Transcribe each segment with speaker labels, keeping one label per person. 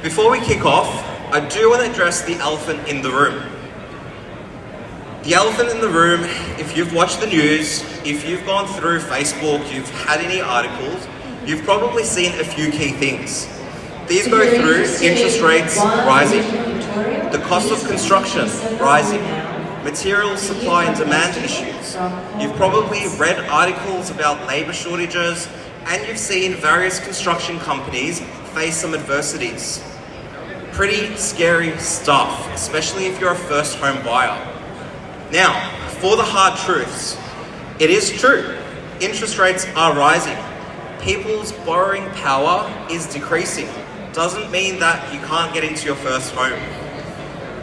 Speaker 1: Before we kick off, I do want to address the elephant in the room. The elephant in the room, if you've watched the news, if you've gone through Facebook, you've had any articles, you've probably seen a few key things. These go through interest rates rising, the cost of construction rising, material supply and demand issues. You've probably read articles about labour shortages, and you've seen various construction companies face some adversities. Pretty scary stuff, especially if you're a first home buyer. Now, for the hard truths, it is true, interest rates are rising. People's borrowing power is decreasing. Doesn't mean that you can't get into your first home.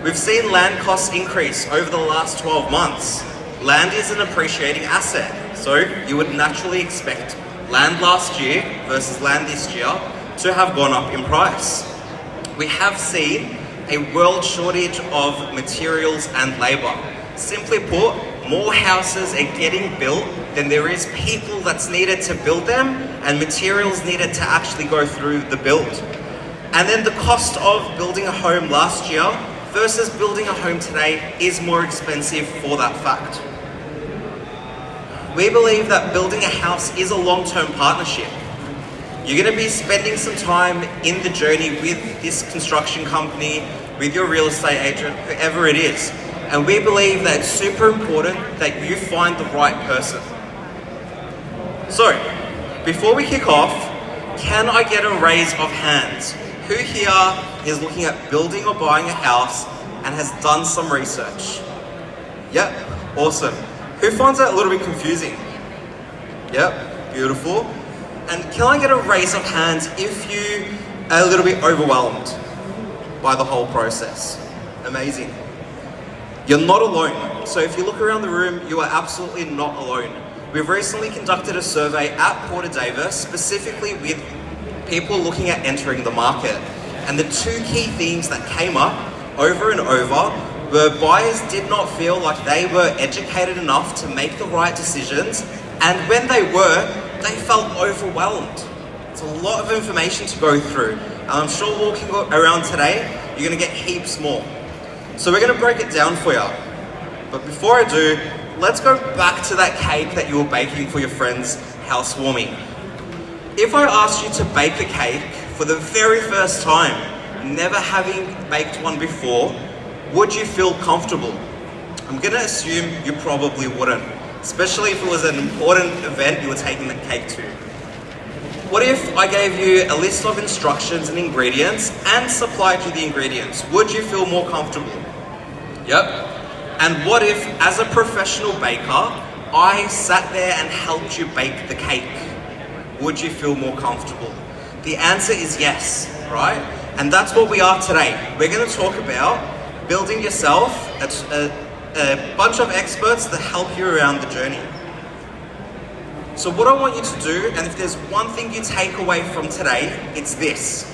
Speaker 1: We've seen land costs increase over the last 12 months. Land is an appreciating asset, so you would naturally expect land last year versus land this year to have gone up in price. We have seen a world shortage of materials and labour. Simply put, more houses are getting built than there is people that's needed to build them and materials needed to actually go through the build. And then the cost of building a home last year versus building a home today is more expensive for that fact. We believe that building a house is a long-term partnership. You're going to be spending some time in the journey with this construction company, with your real estate agent, whoever it is. And we believe that it's super important that you find the right person. So, before we kick off, can I get a raise of hands? Who here is looking at building or buying a house and has done some research? Yep, awesome. Who finds that a little bit confusing? Yep, beautiful. And can I get a raise of hands if you are a little bit overwhelmed by the whole process? Amazing. You're not alone. So if you look around the room, you are absolutely not alone. We've recently conducted a survey at Porter Davis, specifically with people looking at entering the market. And the two key themes that came up over and over were buyers did not feel like they were educated enough to make the right decisions, and when they were, they felt overwhelmed. It's a lot of information to go through, and I'm sure walking around today, you're going to get heaps more. So we're going to break it down for you. But before I do, let's go back to that cake that you were baking for your friend's housewarming. If I asked you to bake a cake for the very first time, never having baked one before, would you feel comfortable? I'm going to assume you probably wouldn't, especially if it was an important event you were taking the cake to. What if I gave you a list of instructions and ingredients and supplied you the ingredients? Would you feel more comfortable? Yep. And what if, as a professional baker, I sat there and helped you bake the cake? Would you feel more comfortable? The answer is yes, right? And that's what we are today. We're going to talk about building yourself a bunch of experts that help you around the journey. So what I want you to do, and if there's one thing you take away from today, it's this.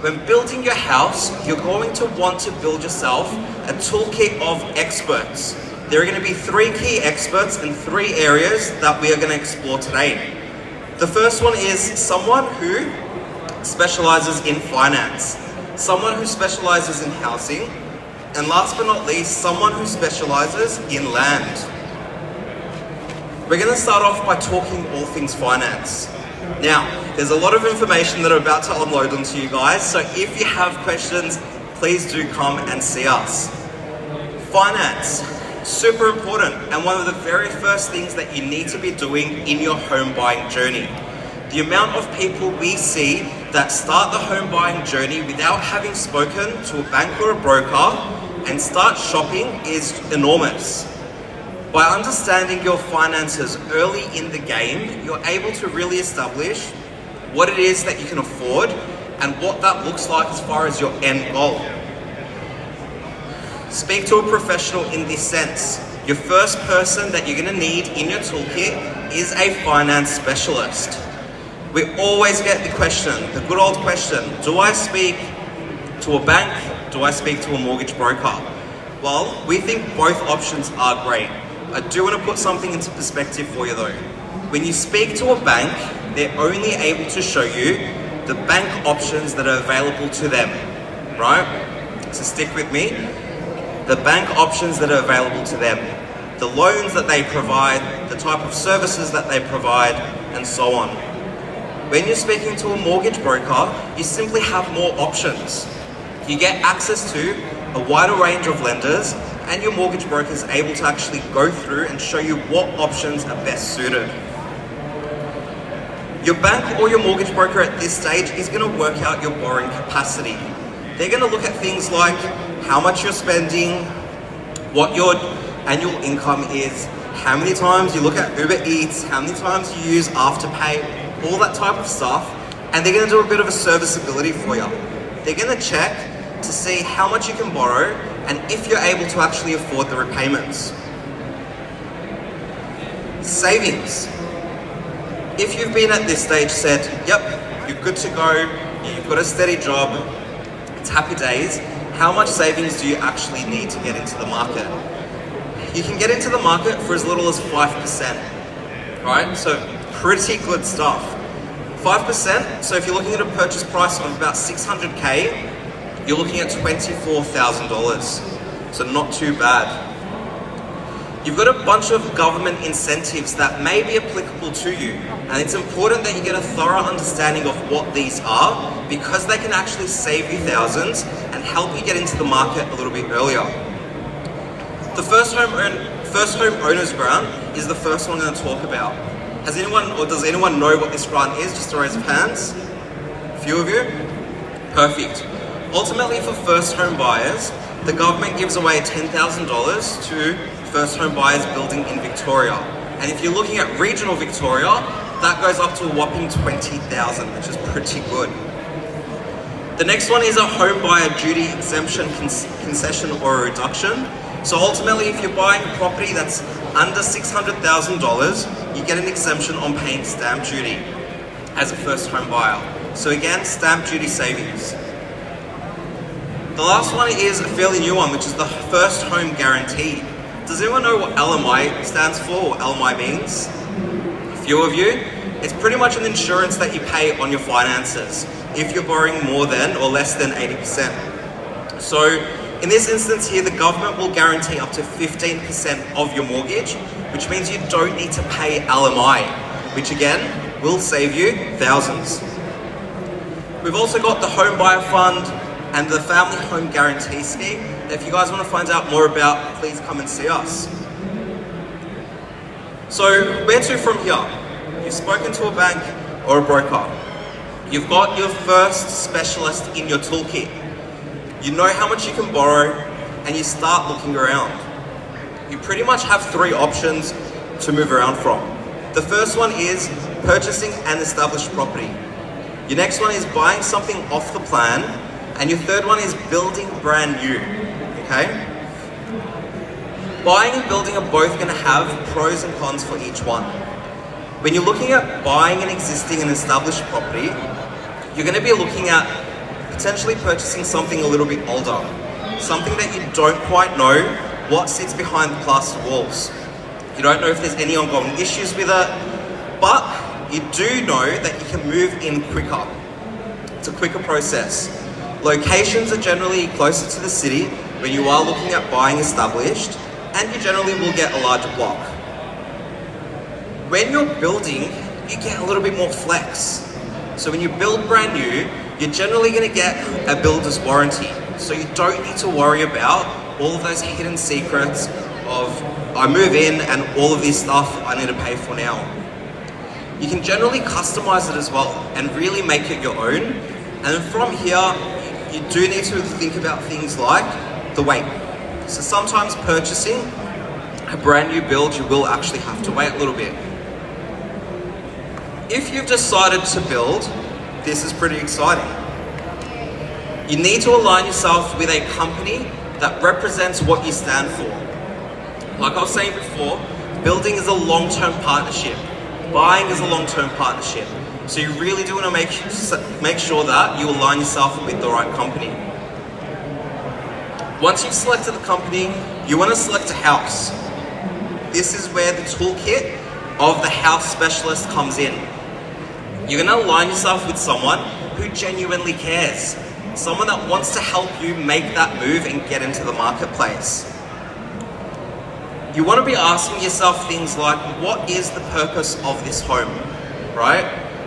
Speaker 1: When building your house, you're going to want to build yourself a toolkit of experts. There are going to be 3 key experts in 3 areas that we are going to explore today. The first one is someone who specializes in finance, someone who specializes in housing, and last but not least, someone who specializes in land. We're going to start off by talking all things finance. Now, there's a lot of information that I'm about to unload onto you guys, so if you have questions, please do come and see us. Finance, super important, and one of the very first things that you need to be doing in your home buying journey. The amount of people we see that start the home buying journey without having spoken to a bank or a broker and start shopping is enormous. By understanding your finances early in the game, you're able to really establish what it is that you can afford and what that looks like as far as your end goal. Speak to a professional in this sense. Your first person that you're going to need in your toolkit is a finance specialist. We always get the question, the good old question, do I speak to a bank? Do I speak to a mortgage broker? Well, we think both options are great. I do want to put something into perspective for you though. When you speak to a bank, they're only able to show you the bank options that are available to them. right? So stick with me. The bank options that are available to them, the loans that they provide, the type of services that they provide, and so on. When you're speaking to a mortgage broker, you simply have more options. You get access to a wider range of lenders, and your mortgage broker is able to actually go through and show you what options are best suited. Your bank or your mortgage broker at this stage is going to work out your borrowing capacity. They're going to look at things like how much you're spending, what your annual income is, how many times you look at Uber Eats, how many times you use Afterpay, all that type of stuff, and they're going to do a bit of a serviceability for you. They're going to check to see how much you can borrow and if you're able to actually afford the repayments. Savings. If you've been at this stage said, yep, you're good to go, you've got a steady job, it's happy days, how much savings do you actually need to get into the market? You can get into the market for as little as 5%, right? So pretty good stuff. 5%, so if you're looking at a purchase price of about 600K, you're looking at $24,000, so not too bad. You've got a bunch of government incentives that may be applicable to you, and it's important that you get a thorough understanding of what these are because they can actually save you thousands and help you get into the market a little bit earlier. The first home owner's grant is the first one I'm going to talk about. Does anyone know what this grant is? Just a raise of hands. A few of you? Perfect. Ultimately, for first home buyers, the government gives away $10,000 to first home buyers building in Victoria. And if you're looking at regional Victoria, that goes up to a whopping $20,000, which is pretty good. The next one is a home buyer duty exemption concession or a reduction. So ultimately, if you're buying a property that's under $600,000, you get an exemption on paying stamp duty as a first home buyer. So again, stamp duty savings. The last one is a fairly new one, which is the first home guarantee. Does anyone know what LMI stands for, or LMI means? A few of you. It's pretty much an insurance that you pay on your finances if you're borrowing more than or less than 80%. So in this instance here, the government will guarantee up to 15% of your mortgage, which means you don't need to pay LMI, which again, will save you thousands. We've also got the Home Buyer Fund and the Family Home Guarantee Scheme. If you guys want to find out more about, please come and see us. So where to from here? You've spoken to a bank or a broker. You've got your first specialist in your toolkit. You know how much you can borrow and you start looking around. You pretty much have three options to move around from. The first one is purchasing an established property. Your next one is buying something off the plan. And your third one is building brand new, okay? Buying and building are both going to have pros and cons for each one. When you're looking at buying an existing and established property, you're going to be looking at potentially purchasing something a little bit older, something that you don't quite know what sits behind the plaster walls. You don't know if there's any ongoing issues with it, but you do know that you can move in quicker. It's a quicker process. Locations are generally closer to the city when you are looking at buying established, and you generally will get a larger block. When you're building, you get a little bit more flex. So when you build brand new, you're generally going to get a builder's warranty. So you don't need to worry about all of those hidden secrets of I move in and all of this stuff I need to pay for now. You can generally customize it as well and really make it your own. And then from here, you do need to think about things like the wait. So sometimes purchasing a brand new build, you will actually have to wait a little bit. If you've decided to build, this is pretty exciting. You need to align yourself with a company that represents what you stand for. Like I was saying before, building is a long-term partnership. Buying is a long-term partnership. So you really do want to make sure that you align yourself with the right company. Once you've selected the company, you want to select a house. This is where the toolkit of the house specialist comes in. You're going to align yourself with someone who genuinely cares. someone that wants to help you make that move and get into the marketplace. You want to be asking yourself things like, what is the purpose of this home, right?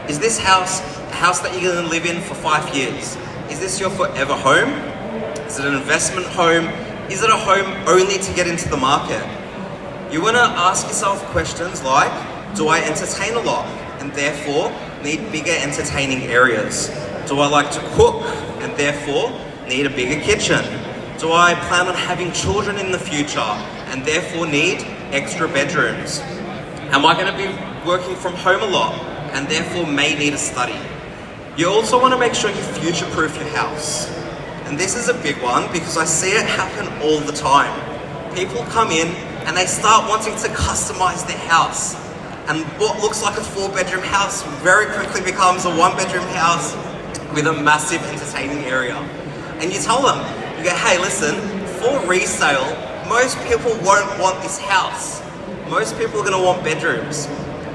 Speaker 1: Is this house a house that you're going to live in for 5 years? Is this your forever home? Is it an investment home? Is it a home only to get into the market? You want to ask yourself questions like, do I entertain a lot and therefore need bigger entertaining areas? Do I like to cook and therefore need a bigger kitchen? Do I plan on having children in the future and therefore need extra bedrooms? Am I going to be working from home a lot and therefore may need a study? You also want to make sure you future-proof your house. And this is a big one because I see it happen all the time. People come in and they start wanting to customize their house. And what looks like a 4-bedroom house very quickly becomes a 1-bedroom house with a massive entertaining area. And you tell them, you go, hey, listen, for resale, most people won't want this house. Most people are going to want bedrooms.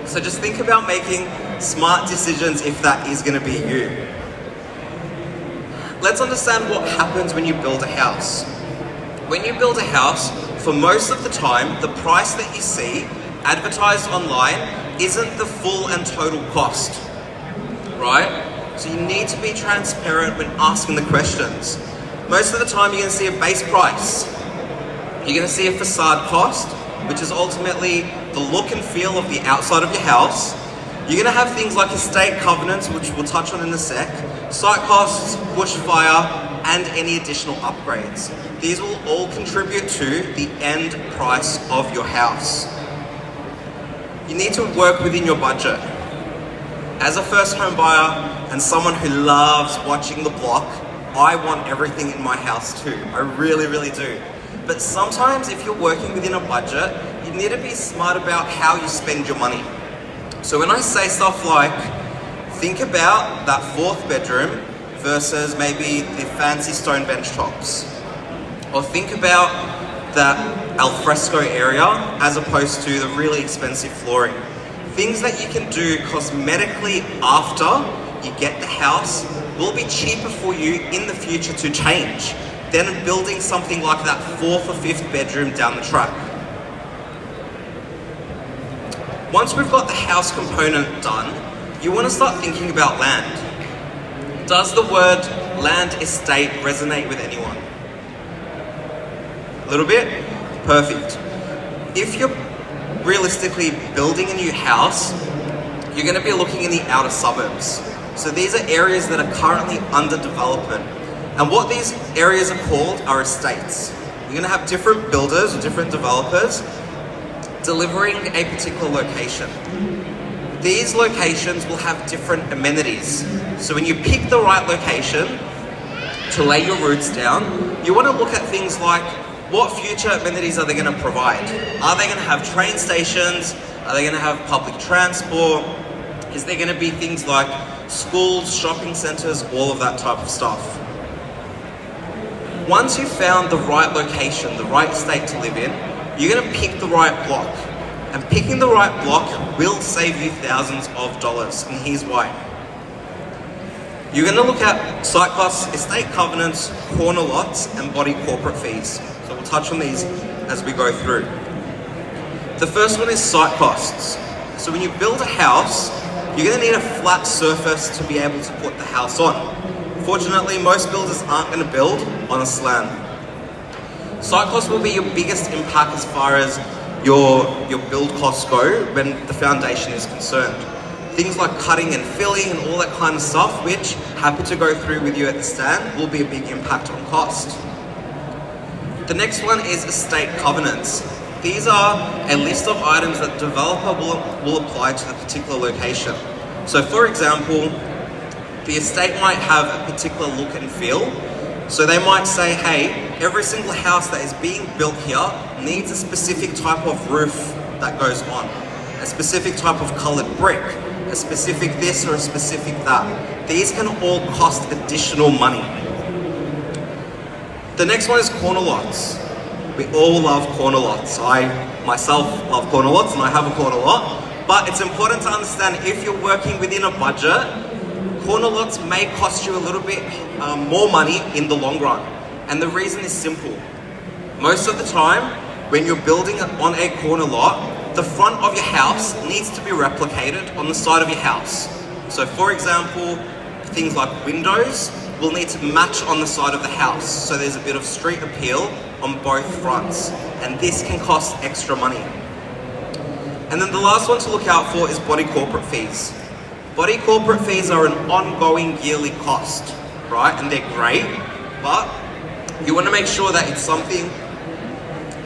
Speaker 1: So just think about making smart decisions if that is going to be you. Let's understand what happens when you build a house. When you build a house, for most of the time, the price that you see advertised online isn't the full and total cost, right? So you need to be transparent when asking the questions. Most of the time you're going to see a base price. You're going to see a facade cost, which is ultimately the look and feel of the outside of your house. You're going to have things like estate covenants, which we'll touch on in a sec, site costs, bushfire, and any additional upgrades. These will all contribute to the end price of your house. You need to work within your budget. As a first home buyer and someone who loves watching the block, I want everything in my house too. I really, really do. But sometimes if you're working within a budget, you need to be smart about how you spend your money. So when I say stuff like, think about that 4th bedroom versus maybe the fancy stone bench tops. Or think about that alfresco area as opposed to the really expensive flooring. Things that you can do cosmetically after you get the house will be cheaper for you in the future to change than building something like that 4th or 5th bedroom down the track. Once we've got the house component done, you want to start thinking about land. Does the word land estate resonate with anyone? A little bit? Perfect. If you're realistically building a new house, you're going to be looking in the outer suburbs. So these are areas that are currently under development. And what these areas are called are estates. You're going to have different builders or different developers delivering a particular location. These locations will have different amenities. So when you pick the right location to lay your roots down, you want to look at things like, what future amenities are they going to provide? Are they going to have train stations? Are they going to have public transport? Is there going to be things like schools, shopping centres, all of that type of stuff? Once you've found the right location, the right estate to live in, you're going to pick the right block. And picking the right block will save you thousands of dollars. And here's why. You're going to look at site costs, estate covenants, corner lots, and body corporate fees. So we'll touch on these as we go through. The first one is site costs. So when you build a house, you're going to need a flat surface to be able to put the house on. Fortunately, most builders aren't going to build on a slant. Site costs will be your biggest impact as far as your build costs go when the foundation is concerned. Things like cutting and filling and all that kind of stuff, which, happy to go through with you at the stand, will be a big impact on cost. The next one is estate covenants. These are a list of items that developer will apply to the particular location. So for example, the estate might have a particular look and feel. So they might say, hey, every single house that is being built here needs a specific type of roof that goes on, a specific type of coloured brick, a specific this or a specific that. These can all cost additional money. The next one is corner lots. We all love corner lots. I myself love corner lots and I have a corner lot, but it's important to understand if you're working within a budget, corner lots may cost you a little bit more money in the long run. And the reason is simple. Most of the time, when you're building on a corner lot, the front of your house needs to be replicated on the side of your house. So for example, things like windows will need to match on the side of the house. So there's a bit of street appeal on both fronts. And this can cost extra money. And then the last one to look out for is body corporate fees. Body corporate fees are an ongoing yearly cost, right? And they're great, but you want to make sure that it's something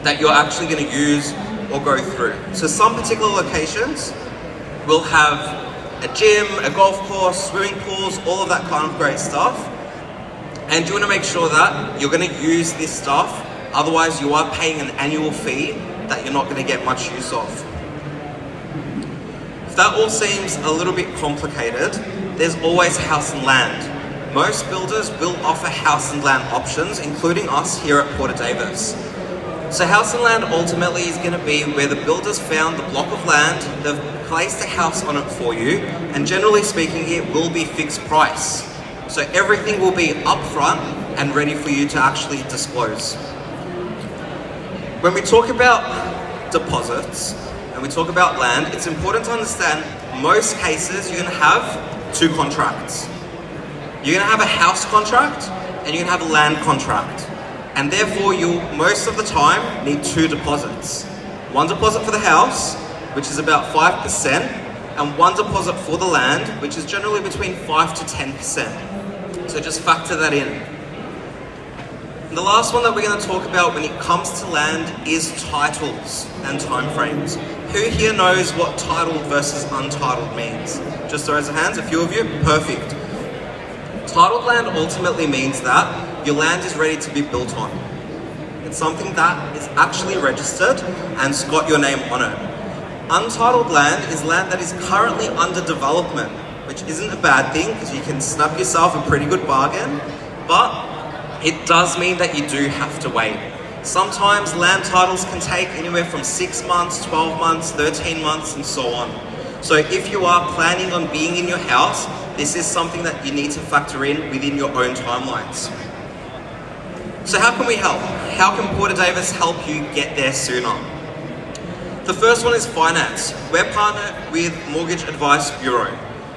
Speaker 1: that you're actually going to use or go through. So some particular locations will have a gym, a golf course, swimming pools, all of that kind of great stuff. And you want to make sure that you're going to use this stuff, otherwise you are paying an annual fee that you're not going to get much use of. If that all seems a little bit complicated, there's always house and land. Most builders will offer house and land options, including us here at Porter Davis. So house and land ultimately is going to be where the builders found the block of land, they've placed a house on it for you, and generally speaking it will be fixed price. So everything will be upfront and ready for you to actually disclose. When we talk about deposits, and we talk about land, it's important to understand most cases you're going to have two contracts. You're going to have a house contract and you're going to have a land contract. And therefore you'll most of the time need two deposits. One deposit for the house, which is about 5%, and one deposit for the land, which is generally between 5 to 10%. So just factor that in. And the last one that we're going to talk about when it comes to land is titles and timeframes. Who here knows what titled versus untitled means? Just raise your hands, a few of you. Perfect. Titled land ultimately means that your land is ready to be built on. It's something that is actually registered and it's got your name on it. Untitled land is land that is currently under development, which isn't a bad thing because you can snap yourself a pretty good bargain, but it does mean that you do have to wait. Sometimes land titles can take anywhere from 6 months, 12 months, 13 months, and so on. So if you are planning on being in your house, this is something that you need to factor in within your own timelines. So how can we help? How can Porter Davis help you get there sooner? The first one is finance. We're partnered with Mortgage Advice Bureau,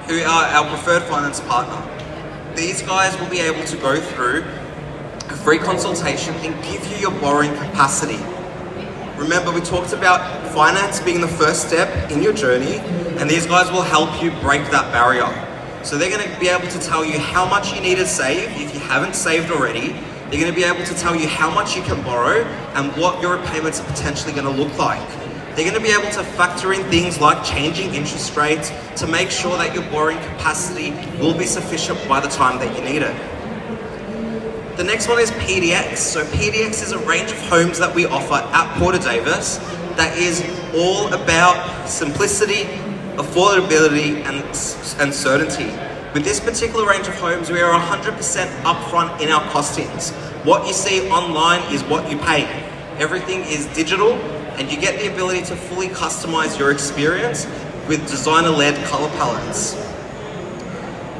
Speaker 1: who are our preferred finance partner. These guys will be able to go through a free consultation and give you your borrowing capacity. Remember, we talked about finance being the first step in your journey, and these guys will help you break that barrier. So they're going to be able to tell you how much you need to save if you haven't saved already. They're going to be able to tell you how much you can borrow and what your repayments are potentially going to look like. They're going to be able to factor in things like changing interest rates to make sure that your borrowing capacity will be sufficient by the time that you need it. The next one is PDX. So PDX is a range of homes that we offer at Porter Davis that is all about simplicity, affordability, and certainty. With this particular range of homes, we are 100% upfront in our costings. What you see online is what you pay. Everything is digital, and you get the ability to fully customize your experience with designer-led color palettes.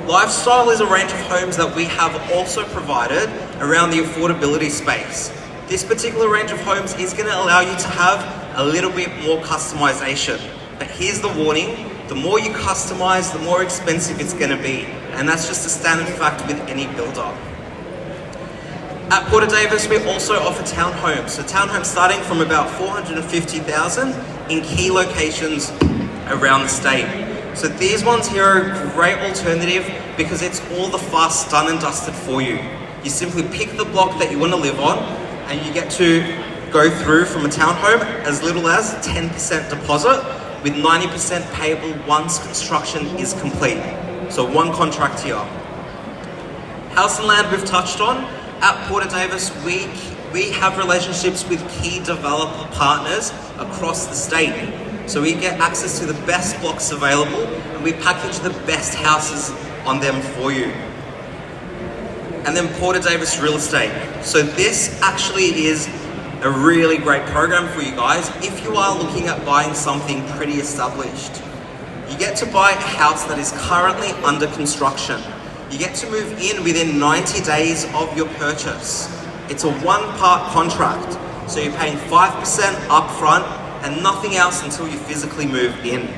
Speaker 1: Lifestyle is a range of homes that we have also provided around the affordability space. This particular range of homes is going to allow you to have a little bit more customization. But here's the warning, the more you customize, the more expensive it's going to be. And that's just a standard fact with any builder. At Porter Davis, we also offer townhomes. So townhomes starting from about $450,000 in key locations around the state. So these ones here are a great alternative because it's all the fast done and dusted for you. You simply pick the block that you want to live on and you get to go through from a townhome as little as 10% deposit with 90% payable once construction is complete. So one contract here. House and land we've touched on. At Porter Davis, we have relationships with key developer partners across the state. So we get access to the best blocks available and we package the best houses on them for you. And then Porter Davis Real Estate. So this actually is a really great program for you guys if you are looking at buying something pretty established. You get to buy a house that is currently under construction. You get to move in within 90 days of your purchase. It's a one-part contract, so you're paying 5% upfront and nothing else until you physically move in.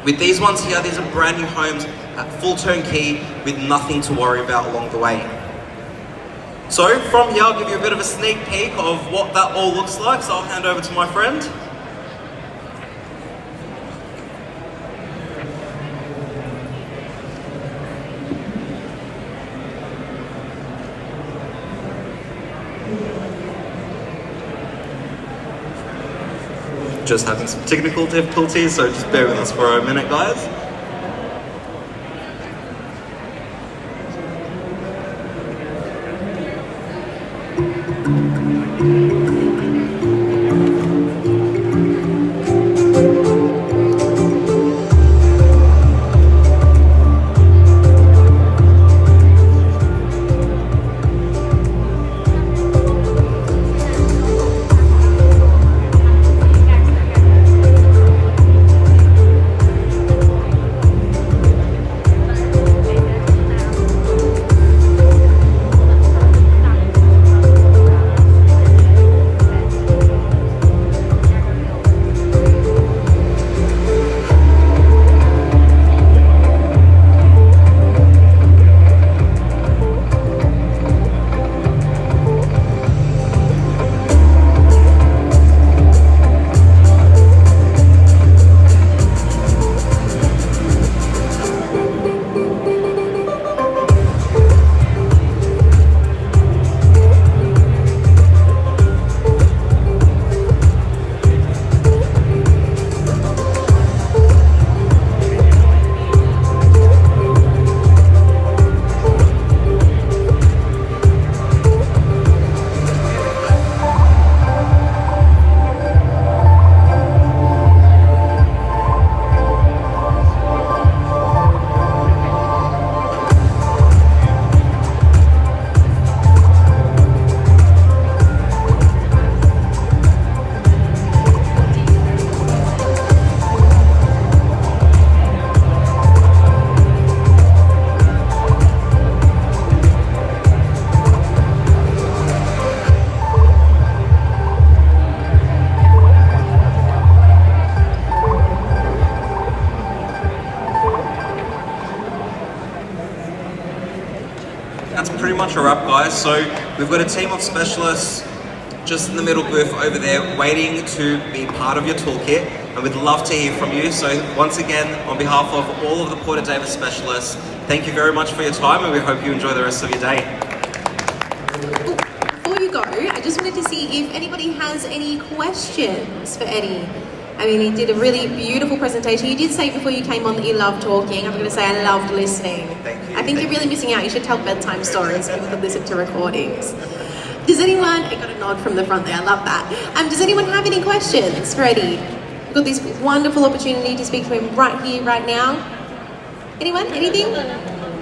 Speaker 1: With these ones here, these are brand new homes at full turnkey with nothing to worry about along the way. So from here, I'll give you a bit of a sneak peek of what that all looks like, so I'll hand over to my friend. Just having some technical difficulties, so just bear with us for a minute, guys. That's pretty much a wrap, guys. So we've got a team of specialists just in the middle booth over there waiting to be part of your toolkit, and we'd love to hear from you. So once again, on behalf of all of the Porter Davis specialists, thank you very much for your time, and we hope you enjoy the rest of your day.
Speaker 2: Before you go, I just wanted to see if anybody has any questions for Eddie. I mean, he did a really beautiful presentation. You did say before you came on that you loved talking. I'm going to say I loved listening.
Speaker 1: Thank you.
Speaker 2: I think you're really missing out. You should tell bedtime stories so people can listen to recordings. Does anyone, I got a nod from the front there, I love that. Does anyone have any questions for Eddie? We've got this wonderful opportunity to speak to him right here, right now. Anyone? Anything?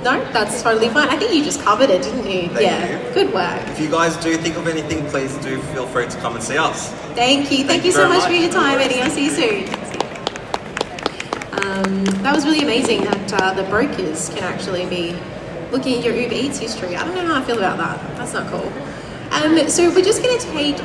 Speaker 2: No? That's totally fine. I think you just covered it, didn't you?
Speaker 1: Thank you.
Speaker 2: Good work.
Speaker 1: If you guys do think of anything, please do feel free to come and see us.
Speaker 2: Thank you. Thank you so much for your time, Eddie. I'll see you soon. That was really amazing that the brokers can actually be looking at your Uber Eats history. I don't know how I feel about that. That's not cool. So we're just going to take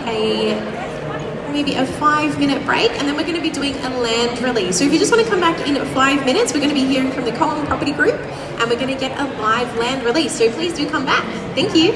Speaker 2: maybe a 5-minute break, and then we're going to be doing a land release. So if you just want to come back in 5 minutes, we're going to be hearing from the Cohen Property Group, and we're going to get a live land release. So please do come back. Thank you.